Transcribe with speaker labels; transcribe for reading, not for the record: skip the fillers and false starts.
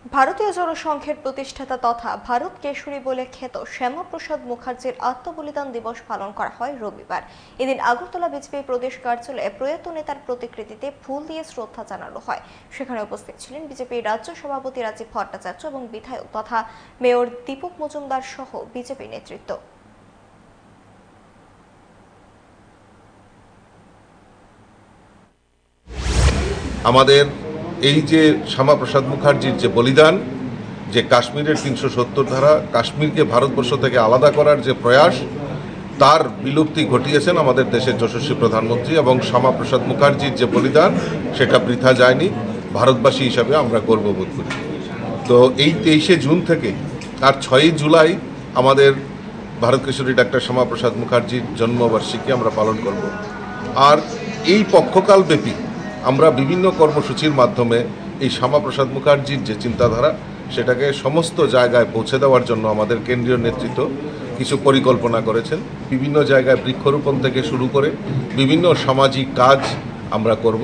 Speaker 1: ভারতীয় জনসংঘের প্রতিষ্ঠাতা তথা ভারত কেশরী বলে খ্যাত শ্যামাপ্রসাদ মুখার্জির আত্মবলিদান দিবস পালন করা হয় রবিবার। এদিন আগরতলা বিজেপি প্রদেশ কার্যালয়ে প্রয়াত নেতার প্রতিকৃতিতে ফুল দিয়ে শ্রদ্ধা জানানো হয়। সেখানে উপস্থিত ছিলেন বিজেপির রাজ্য সভাপতি রাজীব ভট্টাচার্য এবং বিধায়ক তথা মেয়র দীপক মজুমদার সহ বিজেপি নেতৃত্ব।
Speaker 2: আমাদের এই যে শ্যামাপ্রসাদ মুখার্জির যে বলিদান, যে কাশ্মীরের ৩৭০ ধারা, কাশ্মীরকে ভারতবর্ষ থেকে আলাদা করার যে প্রয়াস, তার বিলুপ্তি ঘটিয়েছেন আমাদের দেশের যশস্বী প্রধানমন্ত্রী। এবং শ্যামাপ্রসাদ মুখার্জির যে বলিদান সেটা বৃথা যায়নি, ভারতবাসী হিসাবে আমরা গর্ববোধ করি। তো এই 23শে জুন থেকে আর 6ই জুলাই আমাদের ভারত কেশরী ডাক্তার শ্যামাপ্রসাদ মুখার্জির জন্মবার্ষিকী আমরা পালন করব। আর এই পক্ষকাল ব্যাপী আমরা বিভিন্ন কর্মসূচির মাধ্যমে এই শ্যামাপ্রসাদ মুখার্জির যে চিন্তাধারা সেটাকে সমস্ত জায়গায় পৌঁছে দেওয়ার জন্য আমাদের কেন্দ্রীয় নেতৃত্ব কিছু পরিকল্পনা করেছেন। বিভিন্ন জায়গায় বৃক্ষরোপণ থেকে শুরু করে বিভিন্ন সামাজিক কাজ আমরা করব।